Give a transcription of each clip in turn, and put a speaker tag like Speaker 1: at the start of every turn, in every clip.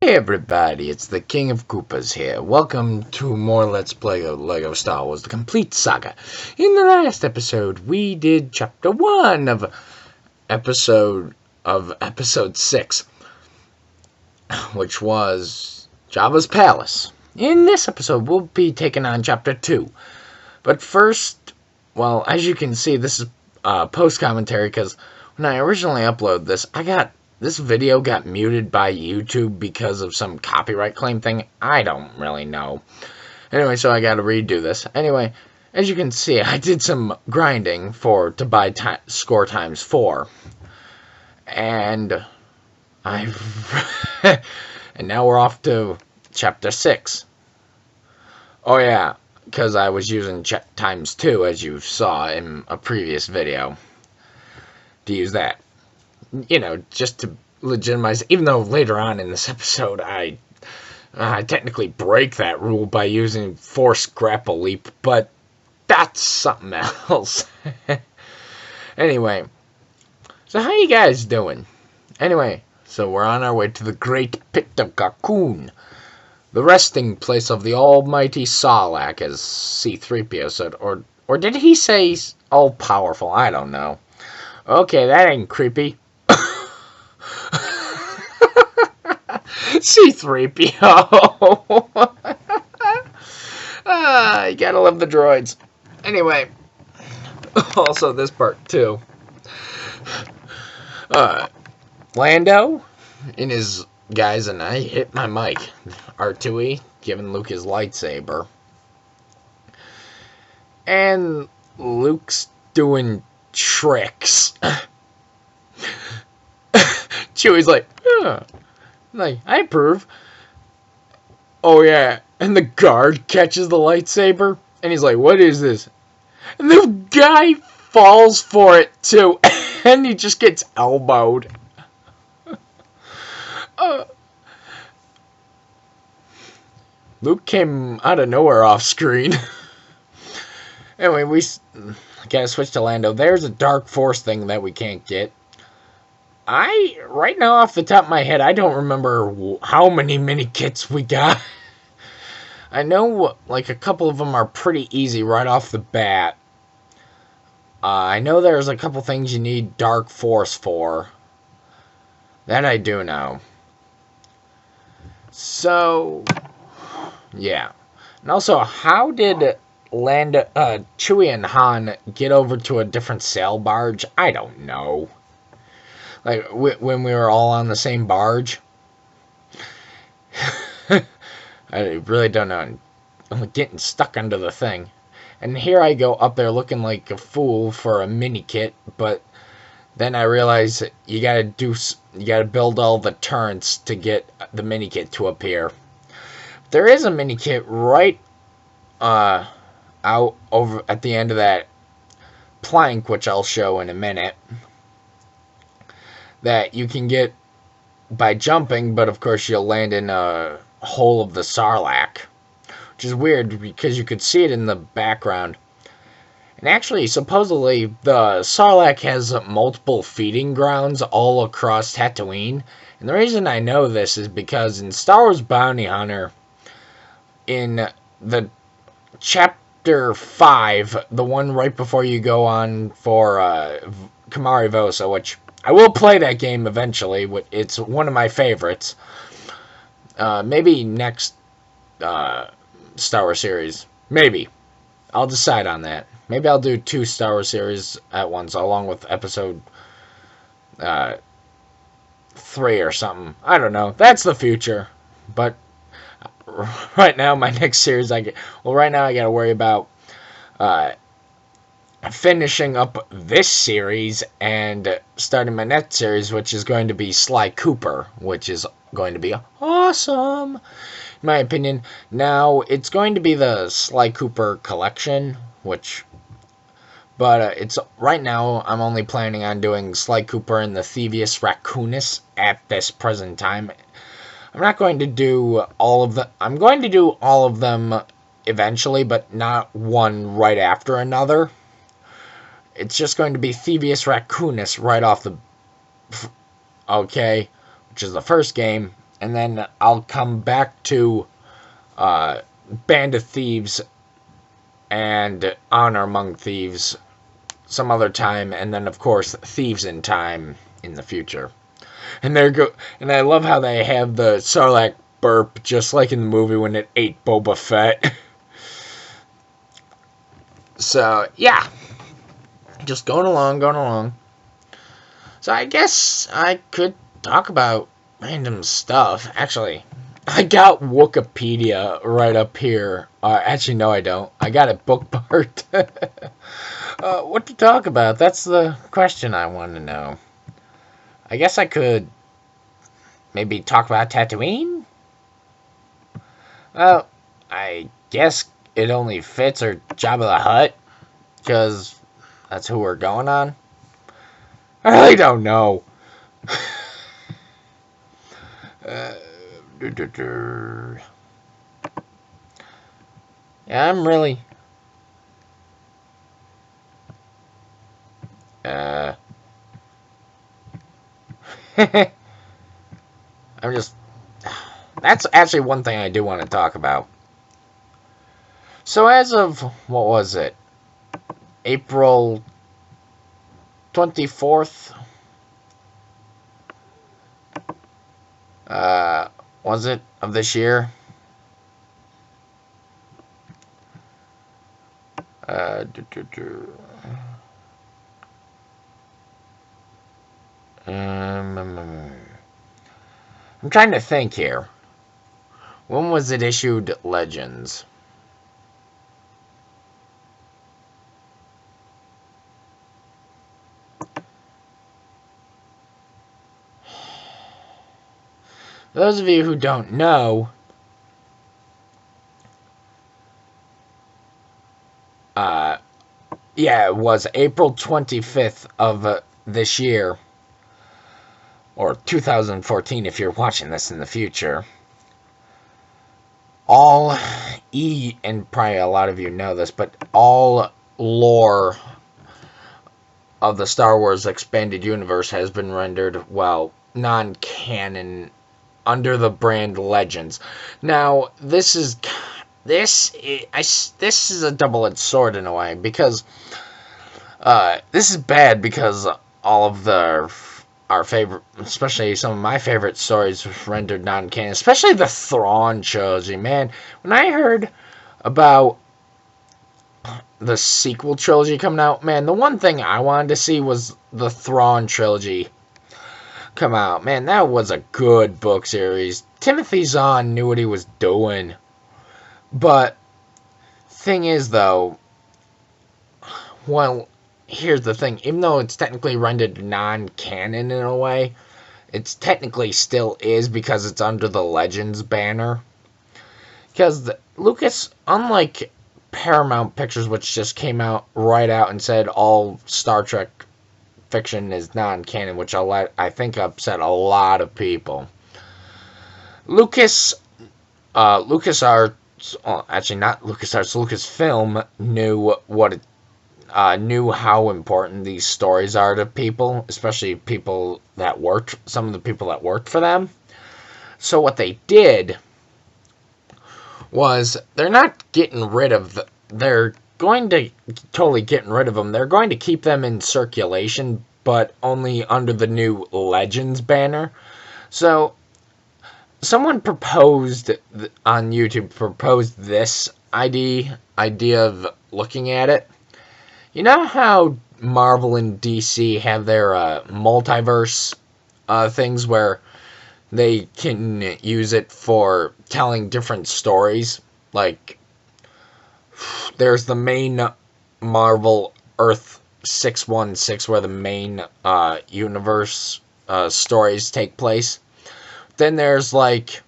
Speaker 1: Hey everybody, it's the King of Koopas here. Welcome to more Let's Play of LEGO Star Wars: The Complete Saga. In the last episode, we did Chapter 1 of Episode 6, which was Jabba's Palace. In this episode, we'll be taking on Chapter 2. But first, well, as you can see, this is post-commentary, because when I originally uploaded this video got muted by YouTube because of some copyright claim thing. I don't really know. Anyway, so I gotta redo this. Anyway, as you can see, I did some grinding to buy score times 4. And and now we're off to Chapter 6. Oh yeah, because I was using times 2, as you saw in a previous video, to use that. You know, just to legitimize, even though later on in this episode I technically break that rule by using forced grapple leap, but that's something else. Anyway, so how you guys doing? Anyway, so we're on our way to the Great Pit of Carkoon, the resting place of the almighty Sarlacc, as C-3PO said, or did he say all-powerful? I don't know. Okay, that ain't creepy. C-3PO. You gotta love the droids. Anyway, also this part too. Lando and his guys and I hit my mic. R2E giving Luke his lightsaber. And Luke's doing tricks. Chewie's like, I approve. Oh yeah, and the guard catches the lightsaber, and he's like, what is this? And the guy falls for it too, and he just gets elbowed. Luke came out of nowhere off screen. Anyway, we gotta switch to Lando. There's a dark force thing that we can't get. Right now off the top of my head, I don't remember how many mini-kits we got. I know, like, a couple of them are pretty easy right off the bat. I know there's a couple things you need dark force for. That I do know. So, yeah. And also, how did Chewie and Han get over to a different sail barge? I don't know. Like, when we were all on the same barge. I really don't know. I'm getting stuck under the thing. And here I go up there looking like a fool for a mini-kit, but then I realize you gotta build all the turrets to get the mini-kit to appear. There is a mini-kit right out over at the end of that plank, which I'll show in a minute, that you can get by jumping, but of course you'll land in a hole of the Sarlacc, which is weird because you could see it in the background. And actually, supposedly, the Sarlacc has multiple feeding grounds all across Tatooine. And the reason I know this is because in Star Wars Bounty Hunter, in the Chapter 5, the one right before you go on for Kamari Vosa, which I will play that game eventually. It's one of my favorites. Maybe next Star Wars series. Maybe. I'll decide on that. Maybe I'll do 2 Star Wars series at once, along with episode 3 or something. I don't know. That's the future. But right now, my next series, right now I gotta worry about finishing up this series and starting my next series, which is going to be Sly Cooper, which is going to be awesome, in my opinion. Now, it's going to be the Sly Cooper collection, but it's right now I'm only planning on doing Sly Cooper and the Thievius Raccoonus at this present time. I'm not going to do all of them. I'm going to do all of them eventually, but not one right after another. It's just going to be Thievius Raccoonus right off the... Okay, which is the first game, and then I'll come back to Band of Thieves and Honor Among Thieves some other time, and then of course Thieves in Time in the future. And and I love how they have the Sarlacc burp just like in the movie when it ate Boba Fett. So yeah, just going along. So I guess I could talk about random stuff. Actually, I got Wikipedia right up here. Actually, no, I don't. I got it bookmarked. What to talk about? That's the question I want to know. I guess I could maybe talk about Tatooine? Well, I guess it only fits or Jabba the Hutt, because that's who we're going on. I really don't know. Yeah, I'm really... I'm just... That's actually one thing I do want to talk about. So as of, what was it? April 24th? Was it? Of this year? I'm trying to think here. When was it issued Legends? For those of you who don't know, yeah, it was April 25th of this year, or 2014 if you're watching this in the future. All and probably a lot of you know this, but all lore of the Star Wars Expanded Universe has been rendered, well, non-canon under the brand Legends. Now, this is a double-edged sword in a way, because this is bad because all of our favorite, especially some of my favorite stories, rendered non-canon, especially the Thrawn trilogy. Man, when I heard about the sequel trilogy coming out, man, the one thing I wanted to see was the Thrawn trilogy come out. Man, that was a good book series. Timothy Zahn knew what he was doing. But, thing is, though, well, here's the thing. Even though it's technically rendered non-canon in a way, it's technically still is because it's under the Legends banner. Because Lucas, unlike Paramount Pictures, which just came out right out and said all Star Trek fiction is non-canon, which I think upset a lot of people. LucasArts, actually not LucasArts, Lucasfilm knew how important these stories are to people, especially some of the people that worked for them. So what they did was they're not getting rid of they're going to totally getting rid of them. They're going to keep them in circulation, but only under the new Legends banner. So someone proposed on YouTube this idea of looking at it. You know how Marvel and DC have their multiverse things where they can use it for telling different stories? Like, there's the main Marvel Earth 616 where the main universe stories take place. Then there's like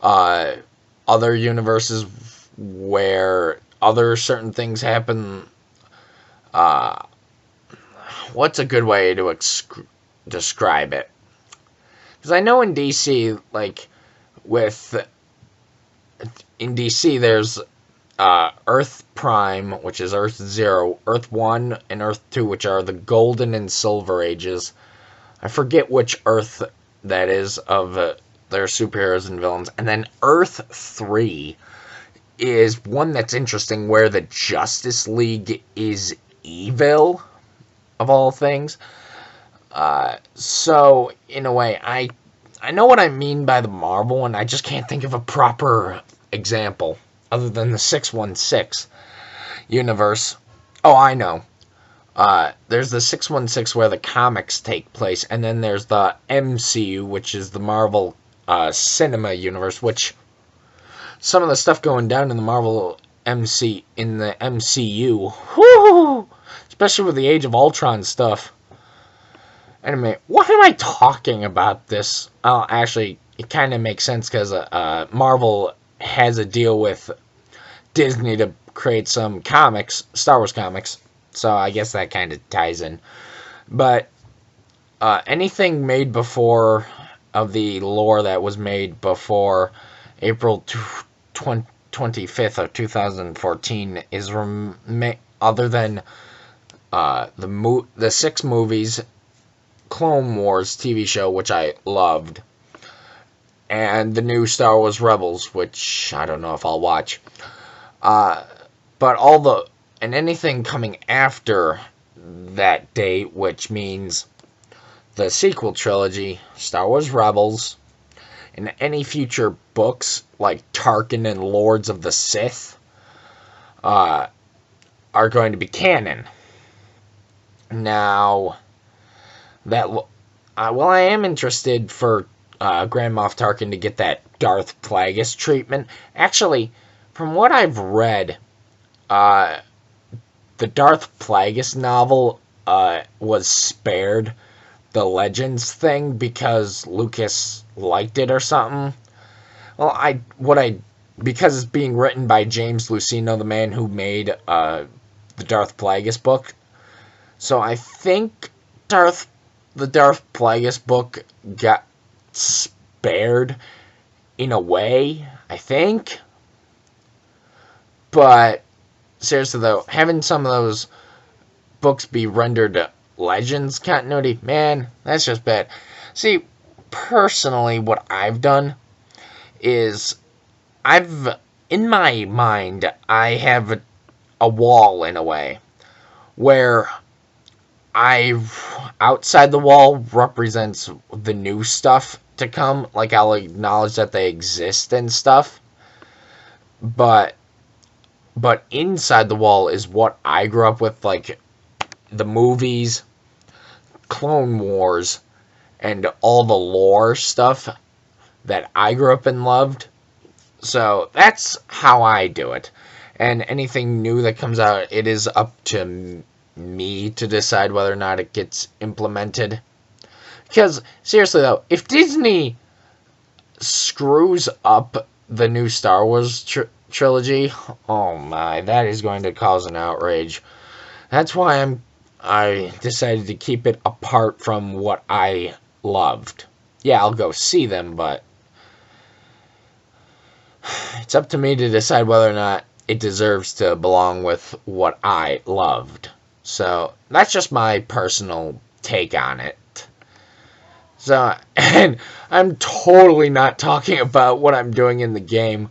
Speaker 1: other universes where other certain things happen. What's a good way to describe it? Because I know in DC, in DC there's Earth Prime, which is Earth 0, Earth 1, and Earth 2, which are the Golden and Silver Ages. I forget which Earth that is of their superheroes and villains. And then Earth 3 is one that's interesting, where the Justice League is evil, of all things. So, in a way, I know what I mean by the Marvel one. I just can't think of a proper example other than the 616 universe. Oh, I know. There's the 616 where the comics take place, and then there's the MCU, which is the Marvel cinema universe, which some of the stuff going down in the MCU, whoo, especially with the Age of Ultron stuff. Anyway, why am I talking about this? Actually, it kind of makes sense because Marvel has a deal with Disney to create some comics, Star Wars comics. So I guess that kind of ties in. But anything made before of the lore that was made before April 25th of 2014 is other than the 6 movies, Clone Wars TV show, which I loved, and the new Star Wars Rebels, which I don't know if I'll watch. But anything coming after that date, which means the sequel trilogy, Star Wars Rebels, and any future books like Tarkin and Lords of the Sith are going to be canon. Now, I am interested for Grand Moff Tarkin to get that Darth Plagueis treatment. Actually, from what I've read, the Darth Plagueis novel was spared the Legends thing because Lucas liked it or something. Well, because it's being written by James Luceno, the man who made the Darth Plagueis book. So I think the Darth Plagueis book got spared in a way, I think. But seriously though, having some of those books be rendered Legends continuity, man, that's just bad. See, personally, what I've done is in my mind, I have a wall in a way where outside the wall represents the new stuff to come. Like, I'll acknowledge that they exist and stuff, but inside the wall is what I grew up with, like the movies, Clone Wars, and all the lore stuff that I grew up and loved. So that's how I do it. And anything new that comes out, it is up to me to decide whether or not it gets implemented. Because, seriously though, if Disney screws up the new Star Wars trilogy, oh my, that is going to cause an outrage. That's why I decided to keep it apart from what I loved. Yeah, I'll go see them, but it's up to me to decide whether or not it deserves to belong with what I loved. So, that's just my personal take on it. So, and I'm totally not talking about what I'm doing in the game.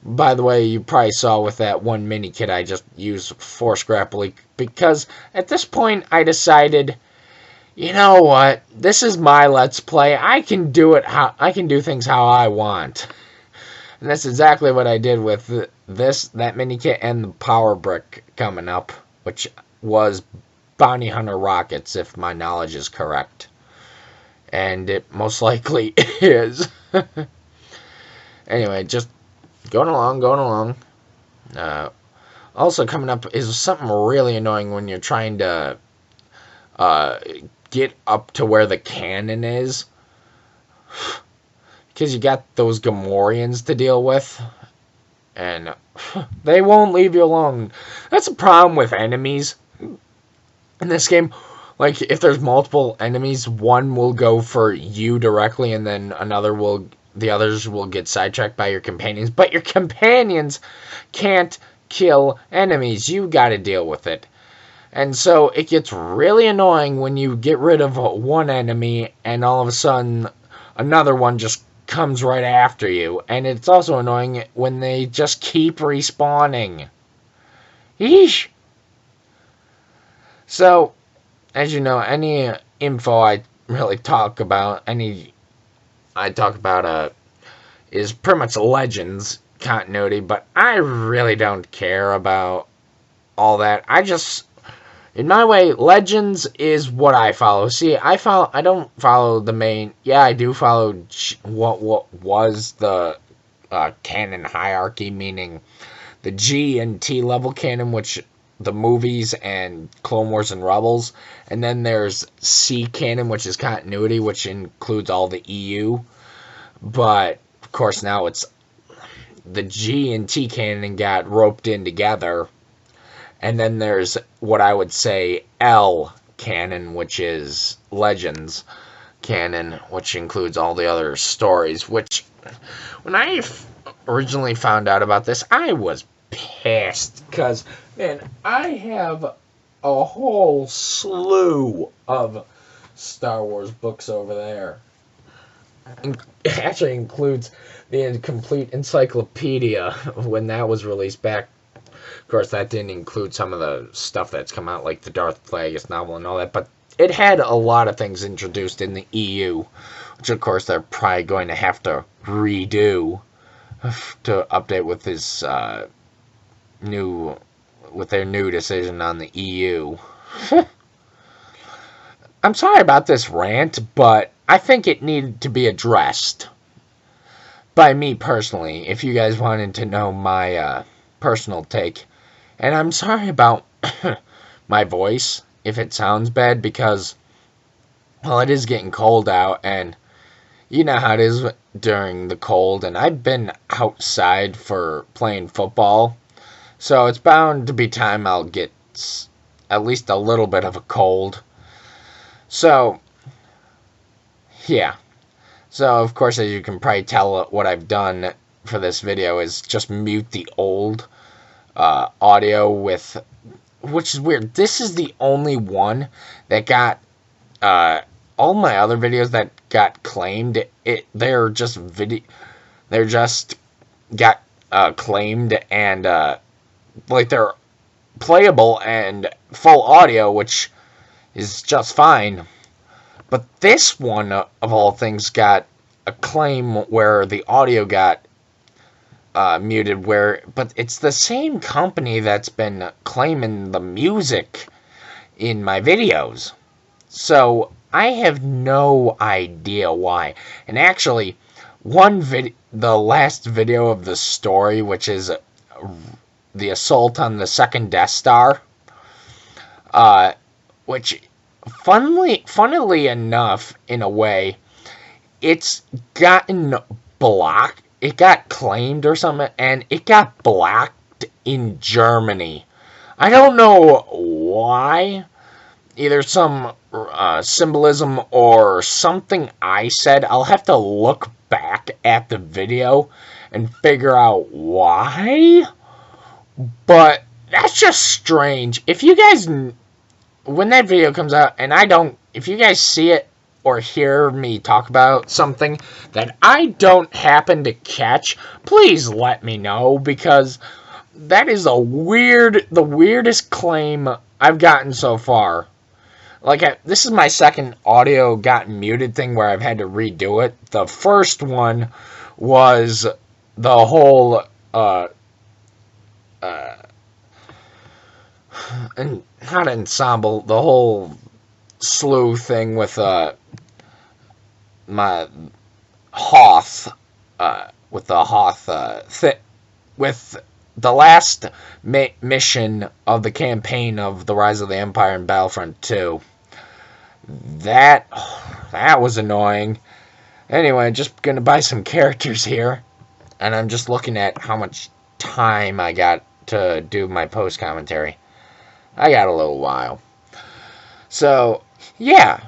Speaker 1: By the way, you probably saw with that one mini kit I just used Force Grapple, because at this point I decided, you know what, this is my Let's Play. I can do things how I want. And that's exactly what I did with that mini kit and the power brick coming up, which was Bounty Hunter rockets, if my knowledge is correct. And it most likely is. Anyway, just going along. Also coming up is something really annoying when you're trying to get up to where the cannon is. Because you got those Gamorreans to deal with. And they won't leave you alone. That's a problem with enemies in this game. Like, if there's multiple enemies, one will go for you directly, and then the others will get sidetracked by your companions. But your companions can't kill enemies. You gotta deal with it. And so it gets really annoying when you get rid of one enemy, and all of a sudden another one just comes right after you. And it's also annoying when they just keep respawning. Yeesh. So, as you know, any info I really talk about, is pretty much Legends continuity, but I really don't care about all that. In my way, Legends is what I follow. See, I don't follow the main. Yeah, I do follow what was the canon hierarchy, meaning the G and T level canon, which the movies and Clone Wars and Rebels, and then there's C canon, which is continuity, which includes all the EU. But of course now it's the G and T canon got roped in together. And then there's what I would say L canon, which is Legends canon, which includes all the other stories. Which, when I originally found out about this, I was pissed. Because, man, I have a whole slew of Star Wars books over there. It actually includes the complete encyclopedia when that was released back. Of course, that didn't include some of the stuff that's come out, like the Darth Plagueis novel and all that, but it had a lot of things introduced in the EU, which, of course, they're probably going to have to redo to update with their new decision on the EU. I'm sorry about this rant, but I think it needed to be addressed by me personally, if you guys wanted to know my personal take. And I'm sorry about my voice, if it sounds bad, because, well, it is getting cold out, and you know how it is during the cold, and I've been outside for playing football, so it's bound to be time I'll get at least a little bit of a cold. So, yeah. So, of course, as you can probably tell, what I've done for this video is just mute the old audio which is weird. This is the only one that got, all my other videos that got claimed, they're just got claimed, and, like, they're playable and full audio, which is just fine. But this one, of all things, got a claim where the audio got muted, but it's the same company that's been claiming the music in my videos. So I have no idea why. And actually, the last video of the story, which is the assault on the second Death Star, which, funnily enough, in a way, it's gotten blocked. It got claimed or something, and it got blocked in Germany. I don't know why. Either some symbolism or something I said. I'll have to look back at the video and figure out why. But that's just strange. If you guys, when that video comes out, and if you guys see it or hear me talk about something that I don't happen to catch, please let me know, because that is the weirdest claim I've gotten so far. Like, this is my second audio got muted thing where I've had to redo it. The first one was the whole, and not ensemble, the whole slew thing with, my Hoth, with the Hoth, with the last mission of the campaign of The Rise of the Empire in Battlefront 2. That was annoying. Anyway, just gonna buy some characters here, and I'm just looking at how much time I got to do my post commentary. I got a little while. So, yeah,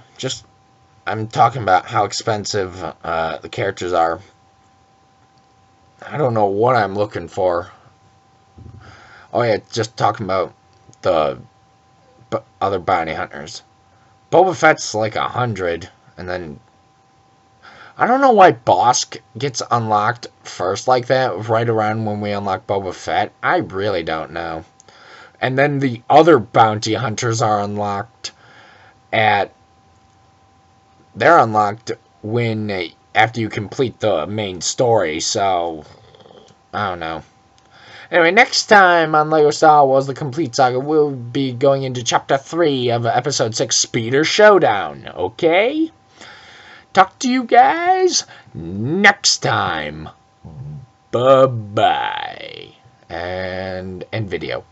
Speaker 1: I'm talking about how expensive the characters are. I don't know what I'm looking for. Oh yeah, just talking about the other bounty hunters. Boba Fett's like 100, and then I don't know why Bosk gets unlocked first like that, right around when we unlock Boba Fett. I really don't know. And then the other bounty hunters are unlocked at... They're unlocked when... after you complete the main story, so... I don't know. Anyway, next time on LEGO Star Wars The Complete Saga, we'll be going into Chapter 3 of Episode 6, Speeder Showdown, okay? Talk to you guys next time. Bye-bye. And video.